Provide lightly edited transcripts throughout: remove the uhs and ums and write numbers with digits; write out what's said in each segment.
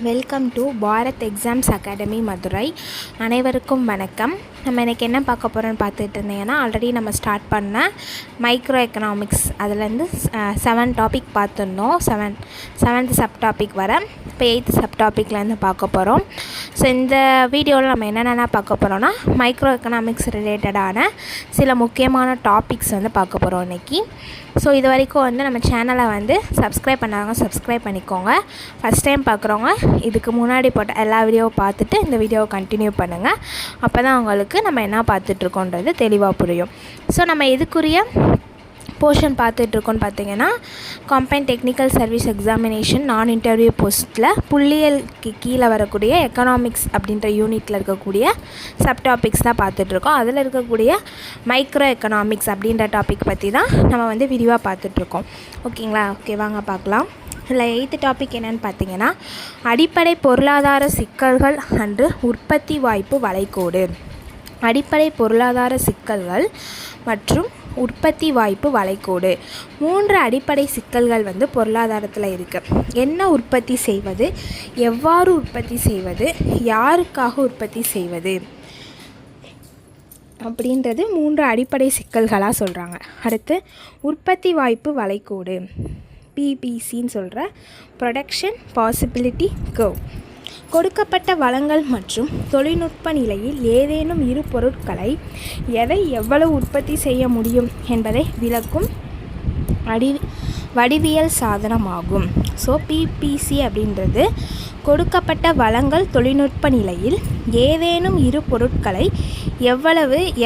Welcome to Bharat exams academy Madurai. அனைவருக்கும் வணக்கம். நம்ம இன்றைக்கி என்ன பார்க்க போகிறோன்னு பார்த்துட்டு இருந்தீங்கன்னா, ஆல்ரெடி நம்ம ஸ்டார்ட் பண்ண மைக்ரோ எக்கனாமிக்ஸ் அதுலேருந்து 7 டாபிக் பார்த்துருந்தோம். செவன்த் சப் டாபிக் வர இப்போ 8th சப் டாப்பிக்லேருந்து பார்க்க போகிறோம். ஸோ இந்த வீடியோவில் நம்ம என்னென்ன பார்க்க போகிறோன்னா, மைக்ரோ எக்கனாமிக்ஸ் ரிலேட்டடான சில முக்கியமான டாபிக்ஸ் பார்க்க போகிறோம் இன்றைக்கி. ஸோ இது வரைக்கும் நம்ம சேனலை சப்ஸ்கிரைப் பண்ணாங்க, சப்ஸ்கிரைப் பண்ணிக்கோங்க. ஃபஸ்ட் டைம் பார்க்குறவங்க இதுக்கு முன்னாடி போட்ட எல்லா வீடியோவும் பார்த்துட்டு இந்த வீடியோவை கண்டினியூ பண்ணுங்கள். அப்போ தான் உங்களுக்கு நம்ம என்ன பார்த்துட்ருக்கோன்றது தெளிவாக புரியும். ஸோ நம்ம இதுக்குரிய போர்ஷன் பார்த்துட்ருக்கோன்னு பார்த்தீங்கன்னா, கம்பைன்ட் டெக்னிக்கல் சர்வீஸ் எக்ஸாமினேஷன் நான் இன்டர்வியூ போஸ்ட்டில் புள்ளியலுக்கு கீழே வரக்கூடிய எக்கனாமிக்ஸ் அப்படின்ற யூனிட்டில் இருக்கக்கூடிய சப் டாபிக்ஸ் தான் பார்த்துட்ருக்கோம். அதில் இருக்கக்கூடிய மைக்ரோ எக்கனாமிக்ஸ் அப்படின்ற டாபிக் பற்றி தான் நம்ம விரிவாக பார்த்துட்ருக்கோம். ஓகேங்களா? ஓகே, வாங்க பார்க்கலாம். இதில் 8th டாபிக் என்னென்னு பார்த்தீங்கன்னா, அடிப்படை பொருளாதார சிக்கல்கள் அன்று உற்பத்தி வாய்ப்பு வளைகோடு. அடிப்படை பொருளாதார சிக்கல்கள் மற்றும் உற்பத்தி வாய்ப்பு வளைகோடு. 3 அடிப்படை சிக்கல்கள் பொருளாதாரத்தில் இருக்குது. என்ன உற்பத்தி செய்வது, எவ்வாறு உற்பத்தி செய்வது, யாருக்காக உற்பத்தி செய்வது அப்படின்றது 3 அடிப்படை சிக்கல்களாக சொல்கிறாங்க. அடுத்து உற்பத்தி வாய்ப்பு வளைகோடு, பிபிசின்னு சொல்கிற ப்ரொடக்ஷன் பாசிபிலிட்டி கர்வ். கொடுக்கப்பட்ட வளங்கள் மற்றும் தொழில்நுட்ப நிலையில் ஏதேனும் இரு பொருட்களை எதை எவ்வளவு உற்பத்தி செய்ய முடியும் என்பதை விளக்கும் வடிவியல் சாதனமாகும். ஸோ பிபிசி அப்படின்றது கொடுக்கப்பட்ட வளங்கள் தொழில்நுட்ப நிலையில் ஏதேனும் இரு பொருட்களை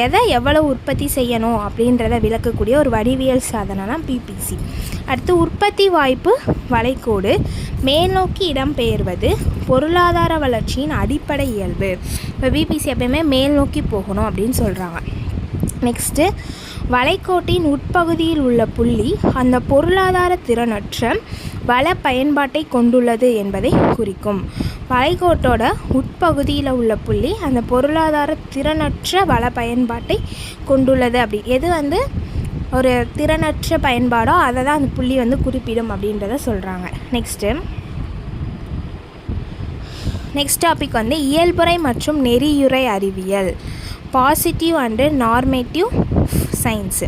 எதை எவ்வளவு உற்பத்தி செய்யணும் அப்படின்றத விளக்கக்கூடிய ஒரு வடிவியல் சாதனம் தான் பிபிசி. அடுத்து உற்பத்தி வாய்ப்பு வளைகோடு, மேல்நோக்கி இடம்பெயர்வது பொருளாதார வளர்ச்சியின் அடிப்படை இயல்பு. இப்போ பிபிசி எப்பயுமே மேல் நோக்கி போகணும் அப்படின்னு சொல்கிறாங்க. நெக்ஸ்ட்டு, வளைகோட்டின் உட்பகுதியில் உள்ள புள்ளி அந்த பொருளாதார திறனற்ற வள பயன்பாட்டை கொண்டுள்ளது என்பதை குறிக்கும். வளைகோட்டோட உட்பகுதியில் உள்ள புள்ளி அந்த பொருளாதார திறனற்ற வள பயன்பாட்டை கொண்டுள்ளது. அப்படி எது ஒரு திறனற்ற பயன்பாடோ அதை தான் அந்த புள்ளி குறிப்பிடும் அப்படின்றத சொல்கிறாங்க. நெக்ஸ்ட் டாபிக் இயல்புறை மற்றும் நெறியுறை அறிவியல், பாசிட்டிவ் அண்டு நார்மேட்டிவ் சயின்ஸு.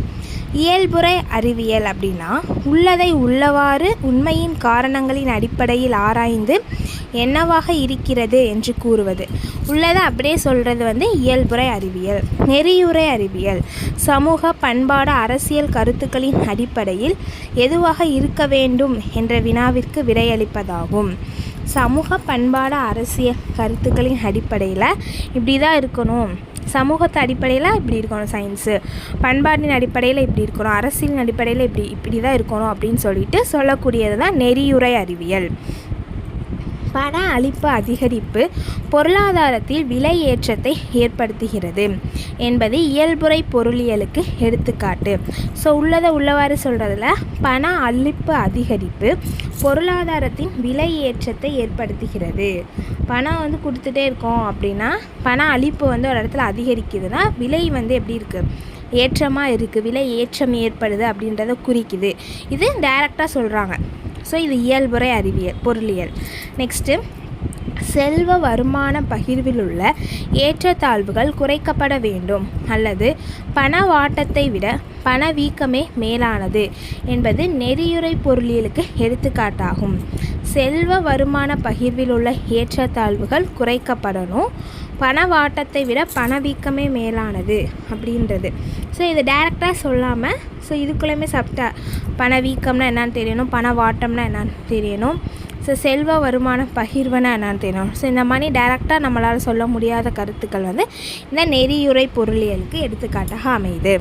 இயல்புறை அறிவியல் அப்படின்னா உள்ளதை உள்ளவாறு உண்மையின் காரணங்களின் அடிப்படையில் ஆராய்ந்து என்னவாக இருக்கிறது என்று கூறுவது. உள்ளதை அப்படியே சொல்கிறது இயல்புறை அறிவியல். நெறியுறை அறிவியல் சமூக பண்பாடு அரசியல் கருத்துக்களின் அடிப்படையில் எதுவாக இருக்க வேண்டும் என்ற வினாவிற்கு விடையளிப்பதாகும். சமூக பண்பாடு அரசியல் கருத்துக்களின் அடிப்படையில் இப்படி தான் இருக்கணும், சமூகத்து அடிப்படையில் இப்படி இருக்கணும் சயின்ஸு, பண்பாட்டின் அடிப்படையில் இப்படி இருக்கணும், அரசியலின் அடிப்படையில் இப்படி தான் இருக்கணும் அப்படின்னு சொல்லக்கூடியது தான் நெறியுறை அறிவியல். பண அளிப்பு அதிகரிப்பு பொருளாதாரத்தில் விலை ஏற்றத்தை ஏற்படுத்துகிறது என்பது இயல்புறை பொருளியலுக்கு எடுத்துக்காட்டு. ஸோ உள்ளதை உள்ளவாறு சொல்கிறதுல பண அளிப்பு அதிகரிப்பு பொருளாதாரத்தின் விலை ஏற்றத்தை ஏற்படுத்துகிறது. பணம் கொடுத்துட்டே இருக்கோம் அப்படின்னா பண அளிப்பு ஒரு இடத்துல அதிகரிக்குதுன்னா விலை எப்படி இருக்குது, ஏற்றமாக இருக்குது, விலை ஏற்றம் ஏற்படுது அப்படின்றத குறிக்குது. இது டைரெக்டாக சொல்கிறாங்க. ஸோ இது இயல்புறை அறிவியல் பொருளியல். நெக்ஸ்ட்டு, செல்வ வருமான பகிர்வில் உள்ள ஏற்றத்தாழ்வுகள் குறைக்கப்பட வேண்டும் அல்லது பணவாட்டத்தை விட பணவீக்கமே மேலானது என்பது நெறியுறை பொருளியலுக்கு எடுத்துக்காட்டாகும். செல்வ வருமான பகிர்வில் உள்ள ஏற்றத்தாழ்வுகள் குறைக்கப்படணும், பணவாட்டத்தை விட பணவீக்கமே மேலானது அப்படின்றது. ஸோ இது டைரெக்டாக சொல்லாமல் ஸோ இதுக்குள்ளேயுமே பணவீக்கம்னா என்னன்னு தெரியணும், பணவாட்டம்னா என்னன்னு தெரியணும், ஸோ செல்வ வருமான பகிர்வுனா என்னன்னு தெரியணும். ஸோ இந்த மாதிரி டைரெக்டாக நம்மளால் சொல்ல முடியாத கருத்துக்கள் இந்த நெறியுறை பொருளியலுக்கு எடுத்துக்காட்டாக அமையுது.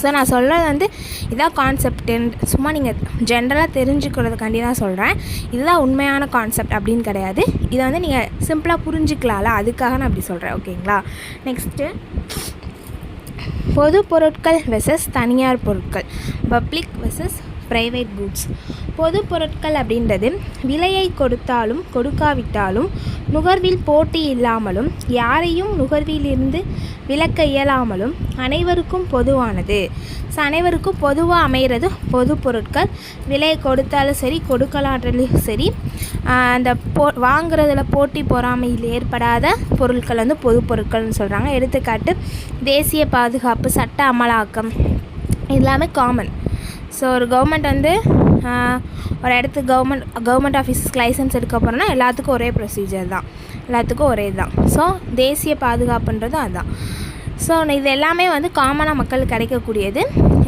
ஸோ நான் சொல்கிறது இதான் கான்செப்ட், சும்மா நீங்கள் ஜென்ரலாக தெரிஞ்சுக்கிறதுக்காண்டி தான் சொல்கிறேன். இதுதான் உண்மையான கான்செப்ட் அப்படின்னு கிடையாது. இதை நீங்கள் சிம்பிளாக புரிஞ்சுக்கலாம்ல, அதுக்காக நான் அப்படி சொல்கிறேன். ஓகேங்களா? நெக்ஸ்ட்டு, பொது பொருட்கள் வெர்சஸ் தனியார் பொருட்கள், பப்ளிக் வெர்சஸ் ப்ரைவேட் குட்ஸ். பொது பொருட்கள் அப்படின்றது விலையை கொடுத்தாலும் கொடுக்காவிட்டாலும் நுகர்வில் போட்டி இல்லாமலும் யாரையும் நுகர்விலிருந்து விலக்க இயலாமலும் அனைவருக்கும் பொதுவானது. ஸோ அனைவருக்கும் பொதுவாக அமைகிறது பொது பொருட்கள். விலை கொடுத்தாலும் சரி கொடுக்கலாட்டாலும் சரி அந்த வாங்குறதுல போட்டி பொறாமையில் ஏற்படாத பொருட்கள் வந்து பொது பொருட்கள்னு சொல்கிறாங்க. எடுத்துக்காட்டு தேசிய பாதுகாப்பு, சட்ட அமலாக்கம், இது எல்லாமே காமன். ஸோ ஒரு கவர்மெண்ட் வந்து ஒரு இடத்துக்கு கவர்மெண்ட் ஆஃபீஸஸ்க்கு லைசன்ஸ் எடுக்க போகிறோன்னா எல்லாத்துக்கும் ஒரே ப்ரொசீஜர் தான், எல்லாத்துக்கும் ஒரே தான். ஸோ தேசிய பாதுகாப்புன்றதும் அதுதான். ஸோ இது எல்லாமே வந்து காமனாக மக்களுக்கு கிடைக்கக்கூடியது.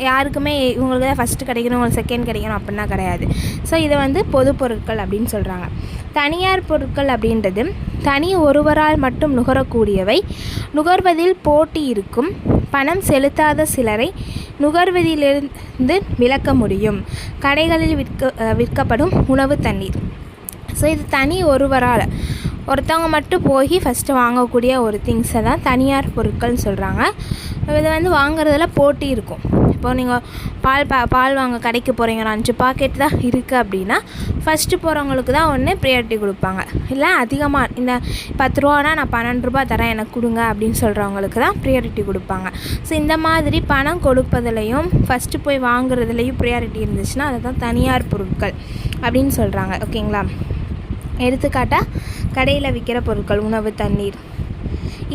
யாருக்குமே இவங்களுக்கு தான் ஃபஸ்ட்டு கிடைக்கணும், உங்களுக்கு செகண்ட் கிடைக்கணும் அப்படின்னா கிடையாது. ஸோ இதை வந்து பொது பொருட்கள் அப்படின்னு சொல்கிறாங்க. தனியார் பொருட்கள் அப்படின்றது தனி ஒருவரால் மட்டும் நுகரக்கூடியவை, நுகர்வதில் போட்டி இருக்கும், பணம் செலுத்தாத சிலரை நுகர்வதிலிருந்து விலக்க முடியும், கடைகளில் விற்கப்படும் உணவு, தண்ணீர். ஸோ இது தனி ஒருத்தவங்க மட்டும் போய் ஃபஸ்ட்டு வாங்கக்கூடிய ஒரு திங்ஸை தான் தனியார் பொருட்கள்னு சொல்கிறாங்க. இதை வந்து வாங்குறதுல போட்டி இருக்கும். இப்போ நீங்கள் பால் வாங்க கடைக்கு போகிறீங்க, ஒரு 5 பாக்கெட் தான் இருக்குது அப்படின்னா ஃபஸ்ட்டு போகிறவங்களுக்கு தான் ஒன்று ப்ரியாரிட்டி கொடுப்பாங்க. இல்லை அதிகமாக இந்த 10 ரூபானா நான் 12 ரூபா தரேன் எனக்கு கொடுங்க அப்படின்னு சொல்கிறவங்களுக்கு தான் ப்ரியாரிட்டி கொடுப்பாங்க. ஸோ இந்த மாதிரி பணம் கொடுப்பதுலையும் ஃபஸ்ட்டு போய் வாங்குறதுலையும் ப்ரியாரிட்டி இருந்துச்சுன்னா அதை தான் தனியார் பொருட்கள் அப்படின்னு சொல்கிறாங்க. ஓகேங்களா? எடுத்துக்காட்டாக கடையில் விற்கிற பொருட்கள், உணவு, தண்ணீர்.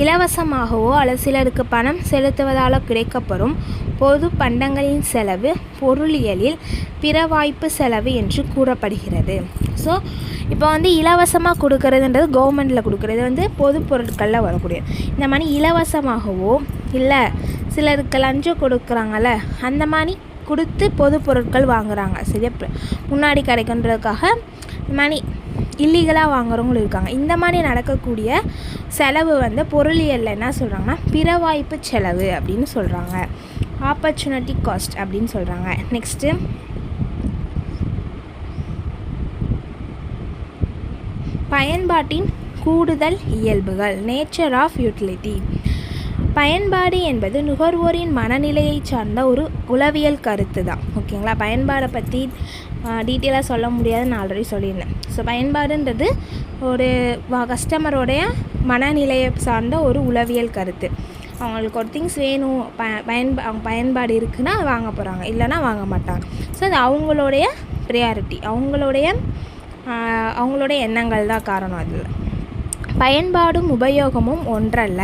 இலவசமாகவோ அல்லது சிலருக்கு பணம் செலுத்துவதால் கிடைக்கப்படும் பொது பண்டங்களின் செலவு பொருளியலில் பிற வாய்ப்பு செலவு என்று கூறப்படுகிறது. ஸோ இப்போ வந்து இலவசமாக கொடுக்கறதுன்றது கவர்மெண்ட்டில் கொடுக்குறது வந்து பொது பொருட்களில் வரக்கூடியது. இந்த மாதிரி இலவசமாகவோ இல்லை சிலருக்கு லஞ்சம் கொடுக்குறாங்கல்ல அந்த மாதிரி கொடுத்து பொது பொருட்கள் வாங்குகிறாங்க. சரியா? முன்னாடி கிடைக்கின்றதுக்காக இந்த மாதிரி இல்லீகலாக வாங்குறவங்களும் இருக்காங்க. இந்த மாதிரி நடக்கக்கூடிய செலவு வந்து பொருளியலில் என்ன சொல்கிறாங்கன்னா பிற வாய்ப்பு செலவு அப்படின்னு சொல்கிறாங்க, ஆப்பர்ச்சுனிட்டி காஸ்ட் அப்படின்னு சொல்கிறாங்க. நெக்ஸ்ட்டு பயன்பாட்டின் கூடுதல் இயல்புகள், நேச்சர் ஆஃப் யூட்டிலிட்டி. பயன்பாடு என்பது நுகர்வோரின் மனநிலையை சார்ந்த ஒரு உளவியல் கருத்து தான். ஓகேங்களா? பயன்பாடை பற்றி டீட்டெயிலாக சொல்ல முடியாதுன்னு நான் ஆல்ரெடி சொல்லியிருந்தேன். ஸோ பயன்பாடுன்றது ஒரு கஸ்டமரோடைய மனநிலையை சார்ந்த ஒரு உளவியல் கருத்து. அவங்களுக்கு ஒரு திங்ஸ் வேணும், அவங்க பயன்பாடு இருக்குன்னா வாங்க போகிறாங்க, இல்லைன்னா வாங்க மாட்டாங்க. ஸோ அது அவங்களுடைய ப்ரியாரிட்டி, அவங்களுடைய எண்ணங்கள் தான் காரணம். அதில் பயன்பாடும் உபயோகமும் ஒன்றல்ல.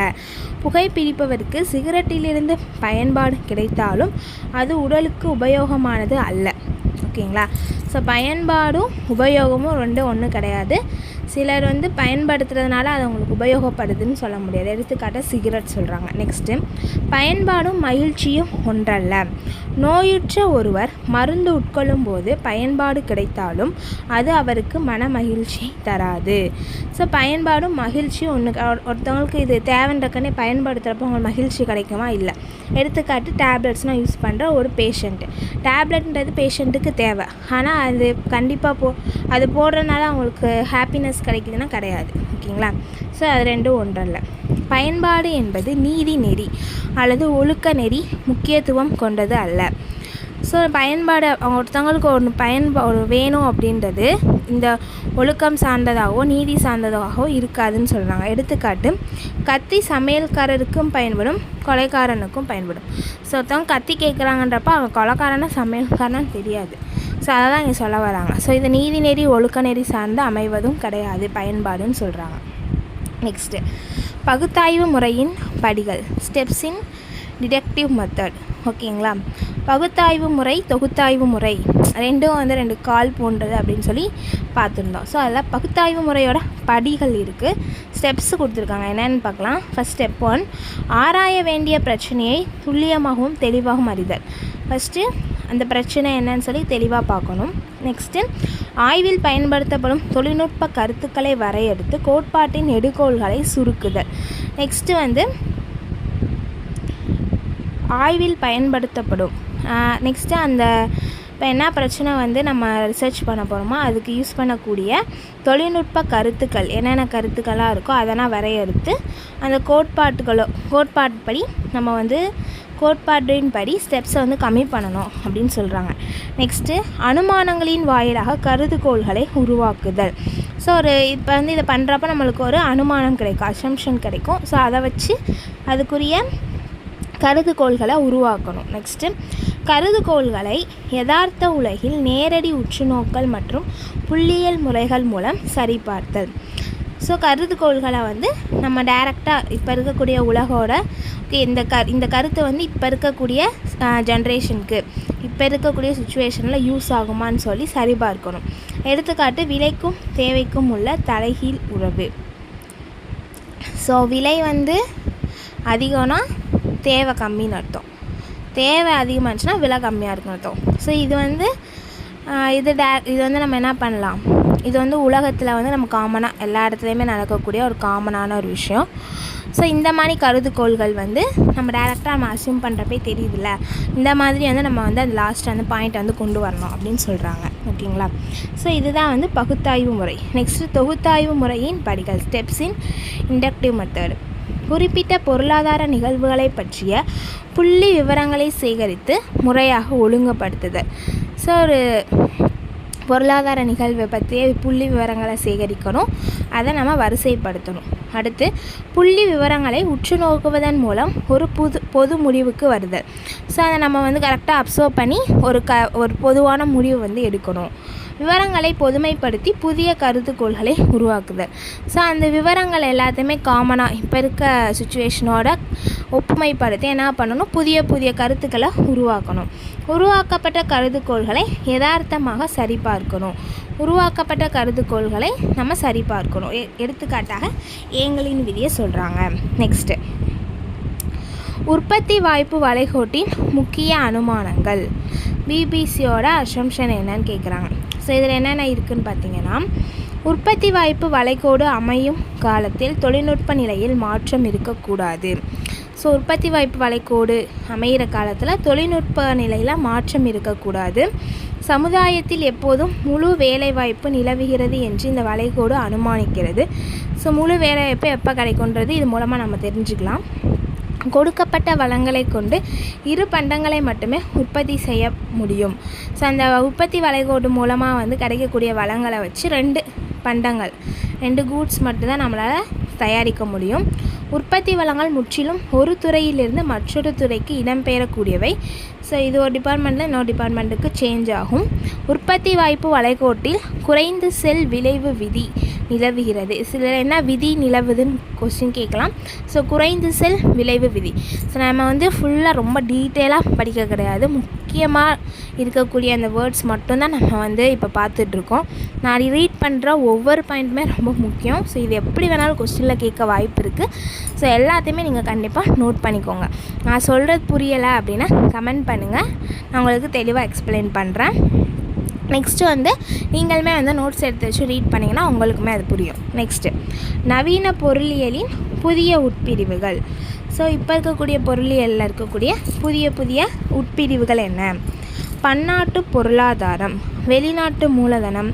புகைப்பிடிப்பவருக்கு சிகரெட்டிலிருந்து பயன்பாடு கிடைத்தாலும் அது உடலுக்கு உபயோகமானது அல்ல. ஓகேங்களா? ஸோ பயன்பாடும் உபயோகமும் ஒன்று கிடையாது. சிலர் வந்து பயன்படுத்துறதுனால அது அவங்களுக்கு உபயோகப்படுதுன்னு சொல்ல முடியாது. எடுத்துக்காட்ட சிகரெட் சொல்கிறாங்க. நெக்ஸ்ட்டு பயன்பாடும் மகிழ்ச்சியும் ஒன்றல்ல. நோயுற்ற ஒருவர் மருந்து உட்கொள்ளும் போது பயன்பாடு கிடைத்தாலும் அது அவருக்கு மன மகிழ்ச்சி தராது. ஸோ பயன்பாடும் மகிழ்ச்சியும் ஒருத்தவங்களுக்கு இது தேவைன்றக்கனே பயன்படுத்துகிறப்போ அவங்களுக்கு மகிழ்ச்சி கிடைக்குமா? இல்லை. எடுத்துக்காட்டு டேப்லெட்ஸ்னால் யூஸ் பண்ணுற ஒரு பேஷண்ட்டு, டேப்லெட்ன்றது பேஷண்ட்டுக்கு தேவை, ஆனால் அது கண்டிப்பாக அது போடுறதுனால அவங்களுக்கு ஹாப்பினஸ் கிடைக்குதுன்னா கிடையாது. ஓகேங்களா? ஸோ அது ரெண்டும் ஒன்றல்ல. பயன்பாடு என்பது நீதி நெறி அல்லது ஒழுக்க நெறி முக்கியத்துவம் கொண்டது அல்ல. ஸோ பயன்பாடு ஒருத்தவங்களுக்கு ஒரு வேணும் அப்படின்றது இந்த ஒழுக்கம் சார்ந்ததாகவோ நீதி சார்ந்ததாகவோ இருக்காதுன்னு சொல்கிறாங்க. எடுத்துக்காட்டு கத்தி சமையல்காரருக்கும் பயன்படும், கொலைக்காரனுக்கும் பயன்படும். ஸோ ஒருத்தவங்க கத்தி கேட்குறாங்கன்றப்ப அவங்க கொலைக்காரனா சமையல்காரனான்னு தெரியாது. ஸோ அதை தான் இங்கே சொல்ல வராங்க. ஸோ இது நீதி நெறி ஒழுக்க நெறி சார்ந்து அமைவதும் கிடையாது, பயன்பாடுன்னு சொல்கிறாங்க. நெக்ஸ்ட்டு பகுத்தாய்வு முறையின் படிகள், ஸ்டெப்ஸ் இன் டிடக்டிவ் மெத்தட். ஓகேங்களா? பகுத்தாய்வு முறை, தொகுத்தாய்வு முறை ரெண்டும் வந்து 2 கால் போன்றது அப்படின்னு சொல்லி பார்த்துருந்தோம். ஸோ அதில் பகுத்தாய்வு முறையோட படிகள் இருக்குது, ஸ்டெப்ஸ் கொடுத்துருக்காங்க. என்னென்னு பார்க்கலாம். ஃபஸ்ட் ஸ்டெப் 1, ஆராய வேண்டிய பிரச்சனையை துல்லியமாகவும் தெளிவாகவும் அறிதல். ஃபஸ்ட்டு அந்த பிரச்சனை என்னன்னு சொல்லி தெளிவாக பார்க்கணும். நெக்ஸ்ட்டு ஆய்வில் பயன்படுத்தப்படும் தொழில்நுட்ப கருத்துக்களை வரையறுத்து கோட்பாட்டின் எடுகோள்களை சுருக்குதல். நெக்ஸ்ட்டு வந்து ஆய்வில் பயன்படுத்தப்படும் நெக்ஸ்ட்டு அந்த இப்போ என்ன பிரச்சனை வந்து நம்ம ரிசர்ச் பண்ண போகிறோமோ அதுக்கு யூஸ் பண்ணக்கூடிய தொழில்நுட்ப கருத்துக்கள் என்னென்ன கருத்துக்களாக இருக்கோ அதெல்லாம் வரையறுத்து அந்த கோட்பாட்டுப்படி நம்ம வந்து கோட்பாட்டின்படி ஸ்டெப்ஸை வந்து கம்மி பண்ணணும் அப்படின்னு சொல்கிறாங்க. நெக்ஸ்ட்டு அனுமானங்களின் வாயிலாக கருதுகோள்களை உருவாக்குதல். ஸோ இப்போ வந்து இதை பண்ணுறப்ப நம்மளுக்கு ஒரு அனுமானம் கிடைக்கும், அசம்ஷன் கிடைக்கும். ஸோ அதை வச்சு அதுக்குரிய கருதுகோள்களை உருவாக்கணும். நெக்ஸ்ட்டு கருதுகோள்களை யதார்த்த உலகில் நேரடி உற்றுநோக்கல் மற்றும் புள்ளியியல் முறைகள் மூலம் சரிபார்த்தல். ஸோ கருதுகோள்களை வந்து நம்ம டைரெக்டாக இப்போ இருக்கக்கூடிய உலகோட இந்த கருத்து வந்து இப்போ இருக்கக்கூடிய ஜென்ரேஷனுக்கு இப்போ இருக்கக்கூடிய சுச்சுவேஷனில் யூஸ் ஆகுமான்னு சொல்லி சரிபார்க்கணும். எடுத்துக்காட்டு விலைக்கும் தேவைக்கும் உள்ள தலைகீழ் உறவு. ஸோ விலை வந்து அதிகம்னா தேவை கம்மின்னு அர்த்தம், தேவை அதிகமாக இருந்துச்சுன்னா விலை கம்மியாக இருக்குன்னு அர்த்தம். ஸோ இது வந்து நம்ம என்ன பண்ணலாம், இது வந்து உலகத்தில் வந்து நம்ம காமனாக எல்லா இடத்துலையுமே நடக்கக்கூடிய ஒரு காமனான ஒரு விஷயம். ஸோ இந்த மாதிரி கருதுகோள்கள் வந்து நம்ம டைரெக்டாக நம்ம அசியூம் பண்ணுறப்பே தெரியுதுல்ல, இந்த மாதிரி வந்து நம்ம வந்து அந்த லாஸ்ட் அந்த பாயிண்ட் வந்து கொண்டு வரணும் அப்படின்னு சொல்கிறாங்க. ஓகேங்களா? ஸோ இதுதான் வந்து பகுத்தாய்வு முறை. நெக்ஸ்ட்டு தொகுத்தாய்வு முறையின் படிகள், ஸ்டெப்ஸ் இன் இண்டக்டிவ் மெத்தட். குறிப்பிட்ட பொருளாதார நிகழ்வுகளை பற்றிய புள்ளி விவரங்களை சேகரித்து முறையாக ஒழுங்குபடுத்துதல். ஸோ ஒரு பொருளாதார நிகழ்வை பற்றிய புள்ளி விவரங்களை சேகரிக்கணும், அதை நம்ம வரிசைப்படுத்தணும். அடுத்து புள்ளி விவரங்களை உற்று நோக்குவதன் மூலம் ஒரு பொது முடிவுக்கு வருதல். ஸோ அதை நம்ம வந்து கரெக்டாக அப்சர்வ் பண்ணி ஒரு பொதுவான முடிவு வந்து எடுக்கணும். விவரங்களை பொதுமைப்படுத்தி புதிய கருத்துக்கோள்களை உருவாக்குதல். ஸோ அந்த விவரங்கள் எல்லாத்தையுமே காமனாக இப்போ இருக்க சுச்சுவேஷனோட ஒப்புமைப்படுத்தி என்ன பண்ணணும், புதிய கருத்துக்களை உருவாக்கணும். உருவாக்கப்பட்ட கருதுகோள்களை யதார்த்தமாக சரிபார்க்கணும். உருவாக்கப்பட்ட கருதுகோள்களை நம்ம சரிபார்க்கணும். எடுத்துக்காட்டாக ஏங்கலின் விதியை சொல்கிறாங்க. நெக்ஸ்ட்டு உற்பத்தி வாய்ப்பு வளைகோட்டின் முக்கிய அனுமானங்கள். பிபிசியோட அசம்ஷன் என்னன்னு கேட்குறாங்க. ஸோ இதில் என்னென்ன இருக்குதுன்னு பார்த்தீங்கன்னா, உற்பத்தி வாய்ப்பு வளைகோடு அமையும் காலத்தில் தொழில்நுட்ப நிலையில் மாற்றம் இருக்கக்கூடாது. ஸோ உற்பத்தி வாய்ப்பு வளைகோடு அமைகிற காலத்தில் தொழில்நுட்ப நிலையில் மாற்றம் இருக்கக்கூடாது. சமுதாயத்தில் எப்போதும் முழு வேலைவாய்ப்பு நிலவுகிறது என்று இந்த வளைகோடு அனுமானிக்கிறது. ஸோ முழு வேலைவாய்ப்பு எப்போ கிடைக்குன்றது இது மூலமாக நம்ம தெரிஞ்சுக்கலாம். கொடுக்கப்பட்ட வளங்களை கொண்டு இரு பண்டங்களை மட்டுமே உற்பத்தி செய்ய முடியும். ஸோ அந்த உற்பத்தி வளைகோடு மூலமாக வந்து கிடைக்கக்கூடிய வளங்களை வச்சு 2 பண்டங்கள் 2 கூட்ஸ் மட்டும்தான் நம்மளால் தயாரிக்க முடியும். உற்பத்தி வளங்கள் முற்றிலும் ஒரு துறையிலிருந்து மற்றொரு துறைக்கு இடம்பெயரக்கூடியவை. ஸோ இது ஒரு டிபார்ட்மெண்ட்டில் இன்னொரு டிபார்ட்மெண்ட்டுக்கு சேஞ்ச் ஆகும். உற்பத்தி வாய்ப்பு வளைகோட்டில் குறைந்து செல் விளைவு விதி நிலவுகிறது. சில என்ன விதி நிலவுதுன்னு கொஸ்டின் கேட்கலாம். ஸோ குறைந்து செல் விளைவு விதி. ஸோ நம்ம வந்து ஃபுல்லாக ரொம்ப டீட்டெயிலாக படிக்க கிடையாது, முக்கியமாக இருக்கக்கூடிய அந்த வேர்ட்ஸ் மட்டும்தான் நம்ம வந்து இப்போ பார்த்துட்ருக்கோம். நான் ரீட் பண்ணுற ஒவ்வொரு பாயிண்ட்டுமே ரொம்ப முக்கியம். ஸோ இது எப்படி வேணாலும் கொஸ்டினில் கேட்க வாய்ப்பு இருக்குது. ஸோ எல்லாத்தையுமே நீங்கள் கண்டிப்பாக நோட் பண்ணிக்கோங்க. நான் சொல்கிறது புரியலை அப்படின்னா கமெண்ட் பண்ணுங்கள், நான் உங்களுக்கு தெளிவாக எக்ஸ்பிளைன் பண்ணுறேன். நெக்ஸ்ட்டு வந்து நீங்களுமே வந்து நோட்ஸ் எடுத்து வச்சு ரீட் பண்ணிங்கன்னா உங்களுக்குமே அது புரியும். நெக்ஸ்ட்டு நவீன பொருளியலின் புதிய உட்பிரிவுகள். ஸோ இப்போ இருக்கக்கூடிய பொருளியலில் இருக்கக்கூடிய புதிய உட்பிரிவுகள் என்ன? பன்னாட்டு பொருளாதாரம், வெளிநாட்டு மூலதனம்,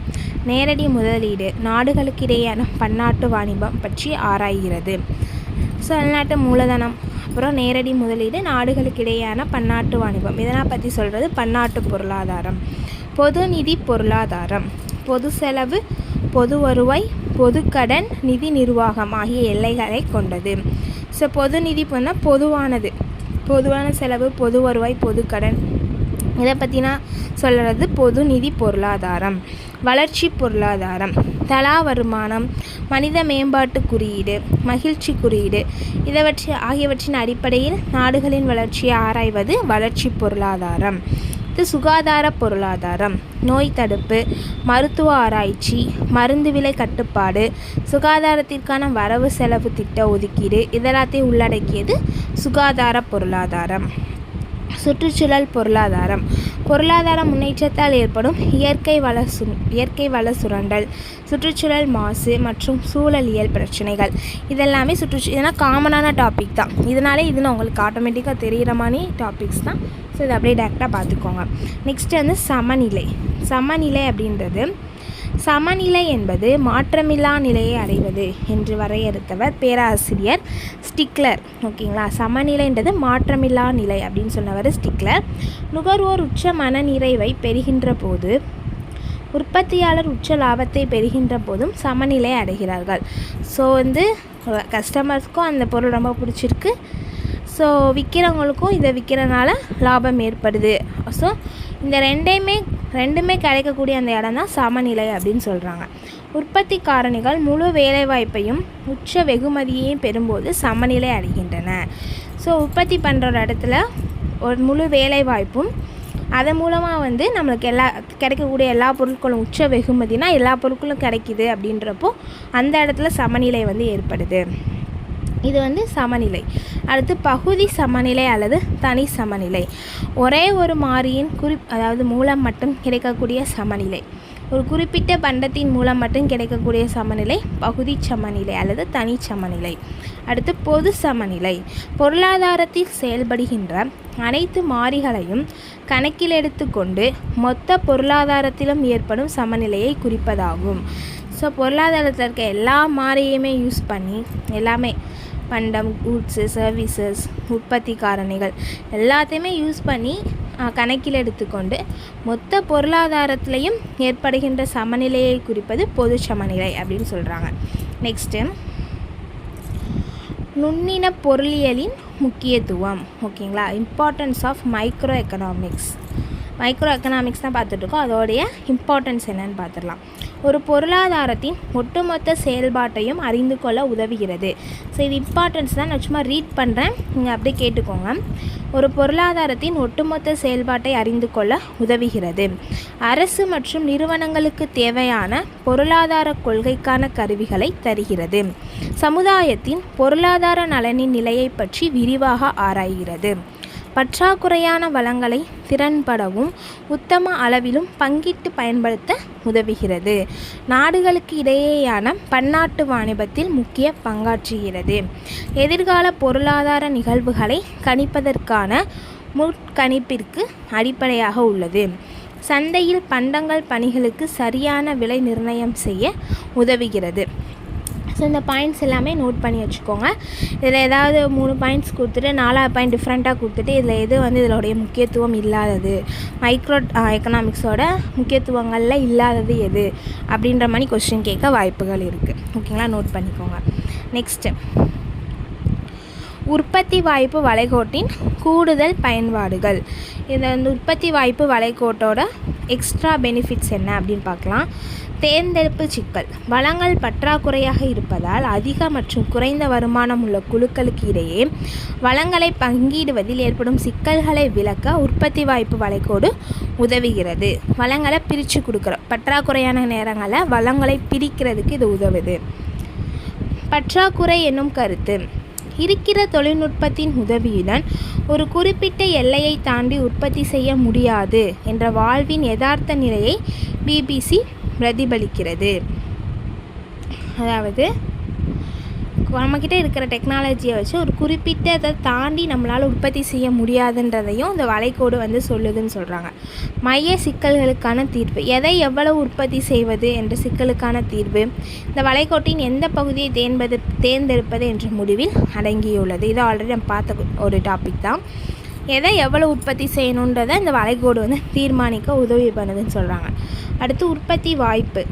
நேரடி முதலீடு, நாடுகளுக்கிடையேயான பன்னாட்டு வாணிபம் பற்றி ஆராய்கிறது. ஸோ வெளிநாட்டு மூலதனம், அப்புறம் நேரடி முதலீடு, நாடுகளுக்கிடையேயான பன்னாட்டு வாணிபம், இதெல்லாம் பற்றி சொல்கிறது பன்னாட்டு பொருளாதாரம். பொது நிதி பொருளாதாரம், பொது செலவு, பொது வருவாய், பொது கடன், நிதி நிர்வாகம் ஆகிய எல்லைகளை கொண்டது. ஸோ பொது நிதி பண்ணால் பொதுவான செலவு, பொது வருவாய், பொது கடன், இதை பற்றினா சொல்கிறது பொது நிதி பொருளாதாரம். வளர்ச்சி பொருளாதாரம், தலா வருமானம், மனித மேம்பாட்டு குறியீடு, மகிழ்ச்சி குறியீடு, ஆகியவற்றின் அடிப்படையில் நாடுகளின் வளர்ச்சியை ஆராய்வது வளர்ச்சி பொருளாதாரம். இது சுகாதார பொருளாதாரம், நோய் தடுப்பு, மருத்துவ ஆராய்ச்சி, மருந்து விலை கட்டுப்பாடு, சுகாதாரத்திற்கான வரவு செலவு திட்ட ஒதுக்கீடு, இதெல்லாத்தையும் உள்ளடக்கியது சுகாதார பொருளாதாரம். சுற்றுச்சூழல் பொருளாதாரம், பொருளாதார முன்னேற்றத்தால் ஏற்படும் இயற்கை வள சுரண்டல், சுற்றுச்சூழல் மாசு மற்றும் சூழலியல் பிரச்சனைகள், இதெல்லாமே இதெல்லாம் காமனான டாபிக் தான். இதனாலே இது உங்களுக்கு ஆட்டோமேட்டிக்காக தெரிகிற மாதிரி டாபிக்ஸ் தான். ஸோ இதை அப்படியே டேரெக்டாக பார்த்துக்கோங்க. நெக்ஸ்ட்டு வந்து சமநிலை அப்படின்றது சமநிலை என்பது மாற்றமில்லா நிலையை அடைவது என்று வரையறுத்தவர் பேராசிரியர் ஸ்டிக்லர். ஓகேங்களா, சமநிலைன்றது மாற்றமில்லா நிலை அப்படின்னு சொன்னவர் ஸ்டிக்லர். நுகர்வோர் உச்ச மனநிறைவை பெறுகின்ற போது, உற்பத்தியாளர் உச்ச லாபத்தை பெறுகின்ற போதும் சமநிலை அடைகிறார்கள். ஸோ கஸ்டமர்ஸ்க்கும் அந்த பொருள் ரொம்ப பிடிச்சிருக்கு, ஸோ விற்கிறவங்களுக்கும் இதை விற்கிறனால லாபம் ஏற்படுது. ஸோ இந்த ரெண்டுமே கிடைக்கக்கூடிய அந்த இடம் தான் சமநிலை அப்படின்னு சொல்கிறாங்க. உற்பத்தி காரணிகள் முழு வேலைவாய்ப்பையும் உச்ச வெகுமதியையும் பெறும்போது சமநிலை அடைகின்றன. ஸோ உற்பத்தி பண்ணுற இடத்துல ஒரு முழு வேலைவாய்ப்பும் அதன் மூலமாக நம்மளுக்கு கிடைக்கக்கூடிய எல்லா பொருட்களும் உச்ச வெகுமதினா எல்லா பொருட்களும் கிடைக்கிது அப்படின்றப்போ அந்த இடத்துல சமநிலை ஏற்படுது. இது சமநிலை. அடுத்து பகுதி சமநிலை அல்லது தனி சமநிலை. ஒரே ஒரு மாறியின் அதாவது மூலம் மட்டும் கிடைக்கக்கூடிய சமநிலை. ஒரு குறிப்பிட்ட பண்டத்தின் மூலம் மட்டும் கிடைக்கக்கூடிய சமநிலை பகுதி சமநிலை அல்லது தனி சமநிலை. அடுத்து பொது சமநிலை. பொருளாதாரத்தில் செயல்படுகின்ற அனைத்து மாறிகளையும் கணக்கில் எடுத்துக்கொண்டு மொத்த பொருளாதாரத்திலும் ஏற்படும் சமநிலையை குறிப்பதாகும். ஸோ பொருளாதாரத்தில் இருக்க எல்லா மாறியுமே யூஸ் பண்ணி எல்லாமே பண்டம், கூட்ஸு, சர்வீசஸ், உற்பத்தி காரணிகள் எல்லாத்தையுமே யூஸ் பண்ணி கணக்கில் எடுத்துக்கொண்டு மொத்த பொருளாதாரத்திலையும் ஏற்படுகின்ற சமநிலையை குறிப்பது பொது சமநிலை அப்படின்னு சொல்கிறாங்க. நெக்ஸ்ட்டு நுண்ணின பொருளியலின் முக்கியத்துவம். ஓகேங்களா, importance of micro economics. Micro economics தான் பார்த்துட்ருக்கோம், அதோடைய இம்பார்ட்டன்ஸ் என்னன்னு பார்த்துடலாம். ஒரு பொருளாதாரத்தின் ஒட்டுமொத்த செயல்பாட்டையும் அறிந்து கொள்ள உதவுகிறது. ஸோ இது இம்பார்ட்டன்ஸ் தான், நான் சும்மா ரீட் பண்ணுறேன், நீங்கள் அப்படியே கேட்டுக்கோங்க. ஒரு பொருளாதாரத்தின் ஒட்டுமொத்த செயல்பாட்டை அறிந்து கொள்ள உதவுகிறது. அரசு மற்றும் நிறுவனங்களுக்கு தேவையான பொருளாதார கொள்கைக்கான கருவிகளை தருகிறது. சமுதாயத்தின் பொருளாதார நலனின் நிலையை பற்றி விரிவாக ஆராய்கிறது. பற்றாக்குறையான வளங்களை திறன்படவும் உத்தம அளவிலும் பங்கிட்டு பயன்படுத்த உதவுகிறது. நாடுகளுக்கு இடையேயான பன்னாட்டு வாணிபத்தில் முக்கிய பங்காற்றுகிறது. எதிர்கால பொருளாதார நிகழ்வுகளை கணிப்பதற்கான முற்கணிப்பிற்கு அடிப்படையாக உள்ளது. சந்தையில் பண்டங்கள் பணிகளுக்கு சரியான விலை நிர்ணயம் செய்ய உதவுகிறது. ஸோ இந்த பாயிண்ட்ஸ் எல்லாமே நோட் பண்ணி வச்சுக்கோங்க. இதில் ஏதாவது 3 பாயிண்ட்ஸ் கொடுத்துட்டு 4 பாயிண்ட் டிஃப்ரெண்ட்டாக கொடுத்துட்டு இதில் எது இதோடைய முக்கியத்துவம் இல்லாதது, மைக்ரோ எக்கனாமிக்ஸோட முக்கியத்துவங்களில் இல்லாதது எது அப்படின்ற மாதிரி கொஸ்டின் கேட்க வாய்ப்புகள் இருக்குது. ஓகேங்களா, நோட் பண்ணிக்கோங்க. நெக்ஸ்ட்டு உற்பத்தி வாய்ப்பு வளைகோட்டின் கூடுதல் பயன்பாடுகள். இந்த உற்பத்தி வாய்ப்பு வளைகோட்டோட எக்ஸ்ட்ரா பெனிஃபிட்ஸ் என்ன அப்படின்னு பார்க்கலாம். தேர்ந்தெடுப்பு சிக்கல். வளங்கள் பற்றாக்குறையாக இருப்பதால் அதிக மற்றும் குறைந்த வருமானம் உள்ள குழுக்களுக்கு இடையே வளங்களை பங்கிடுவதில் ஏற்படும் சிக்கல்களை விளக்க உற்பத்தி வாய்ப்பு வளைகோடு உதவுகிறது. வளங்களை பிரித்து கொடுக்குறோம், பற்றாக்குறையான நேரங்களில் வளங்களை பிரிக்கிறதுக்கு இது உதவுது. பற்றாக்குறை என்னும் கருத்து. இருக்கிற தொழில்நுட்பத்தின் உதவியுடன் ஒரு குறிப்பிட்ட எல்லையை தாண்டி உற்பத்தி செய்ய முடியாது என்ற வாழ்வின் யதார்த்த நிலையை பிபிசி பிரதிபலிக்கிறது. அதாவது நம்மக்கிட்ட இருக்கிற டெக்னாலஜியை வச்சு ஒரு குறிப்பிட்டதை தாண்டி நம்மளால் உற்பத்தி செய்ய முடியாதுன்றதையும் இந்த வளைகோடு சொல்லுதுன்னு சொல்கிறாங்க. மைய சிக்கல்களுக்கான தீர்வு. எதை எவ்வளவு உற்பத்தி செய்வது என்ற சிக்கலுக்கான தீர்வு இந்த வளைகோட்டின் எந்த பகுதியை தேர்ந்தெடுப்பது என்ற முடிவில் அடங்கியுள்ளது. இது ஆல்ரெடி நம்ம பார்த்த ஒரு டாபிக் தான். எதை எவ்வளோ உற்பத்தி செய்யணுன்றதை இந்த வளைகோடு தீர்மானிக்க உதவி பண்ணுதுன்னு சொல்கிறாங்க. அடுத்து உற்பத்தி வாய்ப்பு.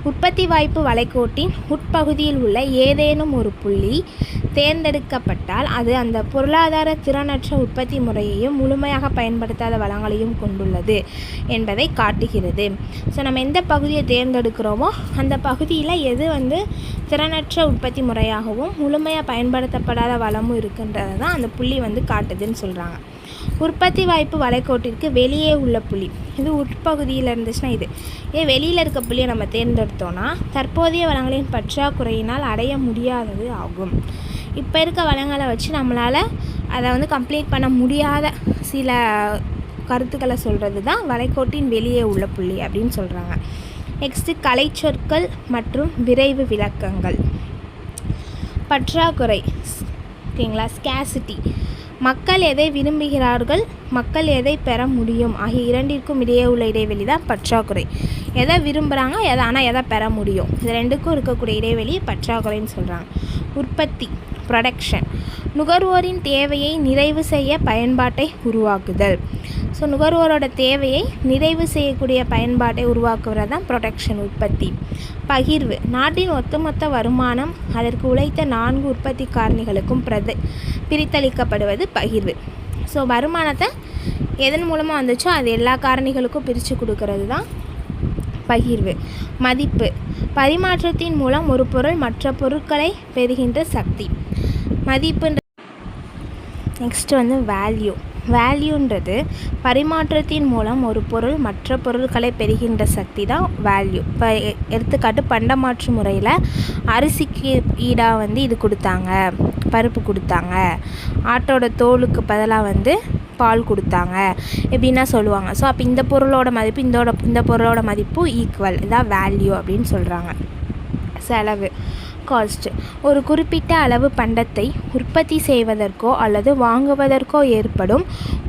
உற்பத்தி வாய்ப்பு வளைகோட்டின் உட்பகுதியில் உள்ள ஏதேனும் ஒரு புள்ளி தேர்ந்தெடுக்கப்பட்டால் அது அந்த பொருளாதார திறனற்ற உற்பத்தி முறையையும் முழுமையாக பயன்படுத்தாத வளங்களையும் கொண்டுள்ளது என்பதை காட்டுகிறது. ஸோ நம்ம எந்த பகுதியை தேர்ந்தெடுக்கிறோமோ அந்த பகுதியில் எது திறனற்ற உற்பத்தி முறையாகவும் முழுமையாக பயன்படுத்தப்படாத வளமும் இருக்குன்றது தான் அந்த புள்ளி காட்டுதுன்னு சொல்கிறாங்க. உற்பத்தி வாய்ப்பு வளைகோட்டிற்கு வெளியே உள்ள புள்ளி, இது உட்பகுதியில் இருந்துச்சுன்னா வெளியில் இருக்க புள்ளியை நம்ம தேர்ந்தெடுத்தோன்னா தற்போதைய வளங்களின் பற்றாக்குறையினால் அடைய முடியாதது ஆகும். இப்போ இருக்க வளங்களை வச்சு நம்மளால் அதை கம்ப்ளீட் பண்ண முடியாத சில கருத்துக்களை சொல்கிறது தான் வளைகோட்டின் வெளியே உள்ள புள்ளி அப்படின்னு சொல்கிறாங்க. நெக்ஸ்ட்டு கலைச்சொற்கள் மற்றும் விரைவு விளக்கங்கள். பற்றாக்குறை, ஓகேங்களா, ஸ்கேசிட்டி. மக்கள் எதை விரும்புகிறார்கள், மக்கள் எதை பெற முடியும் ஆகிய இரண்டிற்கும் இடையே உள்ள இடைவெளி தான் பற்றாக்குறை. எதை விரும்புகிறாங்க, ஆனால் எதை பெற முடியும், இது ரெண்டுக்கும் இருக்கக்கூடிய இடைவெளி பற்றாக்குறைன்னு சொல்கிறாங்க. உற்பத்தி ப்ரொடக்ஷன், நுகர்வோரின் தேவையை நிறைவு செய்ய பயன்பாட்டை உருவாக்குதல். ஸோ நுகர்வோரோட தேவையை நிறைவு செய்யக்கூடிய பயன்பாட்டை உருவாக்குவது தான் ப்ரொடக்ஷன் உற்பத்தி. பகிர்வு, நாட்டின் ஒட்டுமொத்த வருமானம் அதற்கு உழைத்த 4 உற்பத்தி காரணிகளுக்கும் பிரித்தளிக்கப்படுவது பகிர்வு. ஸோ வருமானத்தை எதன் மூலமாக வந்துச்சோ அது எல்லா காரணிகளுக்கும் பிரித்து கொடுக்கறது தான் பகிர்வு. மதிப்பு, பரிமாற்றத்தின் மூலம் ஒரு பொருள் மற்ற பொருட்களை பெறுகின்ற சக்தி. மதிப்புன்ற நெக்ஸ்ட்டு வேல்யூ. வேல்யூன்றது பரிமாற்றத்தின் மூலம் ஒரு பொருள் மற்ற பொருட்களை பெறுகின்ற சக்தி தான் வேல்யூ. இப்போ எடுத்துக்காட்டு பண்டமாற்று முறையில் அரிசிக்கு ஈடாக இது கொடுத்தாங்க, பருப்பு கொடுத்தாங்க, ஆட்டோட தோலுக்கு பதிலாக பால் கொடுத்தாங்க எப்படின்னா சொல்லுவாங்க. ஸோ அப்போ இந்த பொருளோட மதிப்பு இந்த பொருளோட மதிப்பு ஈக்குவல், இதான் வேல்யூ அப்படின்னு சொல்கிறாங்க. செலவு காஸ்ட், ஒரு குறிப்பிட்ட அளவு பண்டத்தை உற்பத்தி செய்வதற்கோ அல்லது வாங்குவதற்கோ ஏற்படும்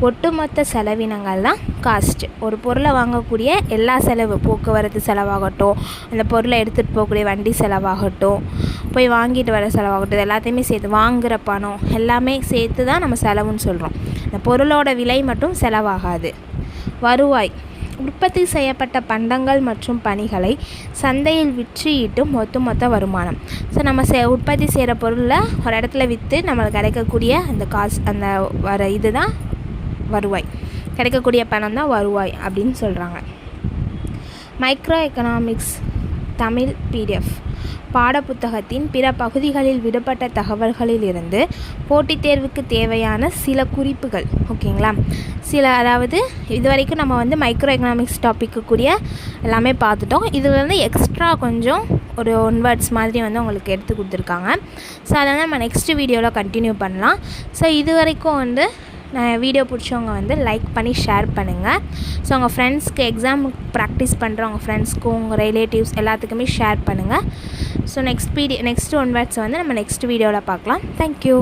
ஒட்டுமொத்த செலவினங்கள் தான் காஸ்ட். ஒரு பொருளை வாங்கக்கூடிய எல்லா செலவு, போக்குவரத்து செலவாகட்டும், அந்த பொருளை எடுத்துகிட்டு போகக்கூடிய வண்டி செலவாகட்டும், போய் வாங்கிட்டு வர செலவாகட்டும், எல்லாத்தையுமே சேர்த்து வாங்குகிற பணம் எல்லாமே சேர்த்து தான் நம்ம செலவுன்னு சொல்கிறோம். அந்த பொருளோட விலை மட்டும் செலவாகாது. வருவாய், உற்பத்தி செய்யப்பட்ட பண்டங்கள் மற்றும் பணிகளை சந்தையில் விற்று ஈட்டும் ஒட்டுமொத்த வருமானம். ஸோ நம்ம உற்பத்தி செய்கிற பொருளை ஒரு இடத்துல விற்று நம்மளுக்கு கிடைக்கக்கூடிய அந்த காசு, அந்த இதுதான் வருவாய். கிடைக்கக்கூடிய பணம் தான் வருவாய் அப்படின்னு சொல்கிறாங்க. மைக்ரோ எக்கனாமிக்ஸ் தமிழ் PDF பாடப்புத்தகத்தின் பிற பகுதிகளில் விடுபட்ட தகவல்களில் இருந்து போட்டித் தேர்வுக்கு தேவையான சில குறிப்புகள். ஓகேங்களா, அதாவது இது வரைக்கும் நம்ம மைக்ரோ எக்கனாமிக்ஸ் டாப்பிக்குரிய எல்லாமே பார்த்துட்டோம். இதில் எக்ஸ்ட்ரா கொஞ்சம் ஒரு 1 வேர்ட்ஸ் மாதிரி உங்களுக்கு எடுத்து கொடுத்துருக்காங்க. ஸோ அதை நம்ம நெக்ஸ்ட் வீடியோவில் கண்டினியூ பண்ணலாம். ஸோ இது வரைக்கும் வீடியோ பிடிச்சவங்க லைக் பண்ணி ஷேர் பண்ணுங்கள். ஸோ உங்கள் ஃப்ரெண்ட்ஸ்க்கு எக்ஸாம் ப்ராக்டிஸ் பண்ணுற உங்கள் ஃப்ரெண்ட்ஸ்க்கும் உங்கள் ரிலேட்டிவ்ஸ் எல்லாத்துக்குமே ஷேர் பண்ணுங்கள். ஸோ நெக்ஸ்ட் 1 வேர்ட்ஸ் நம்ம நெக்ஸ்ட் வீடியோவில் பார்க்கலாம். தேங்க்யூ.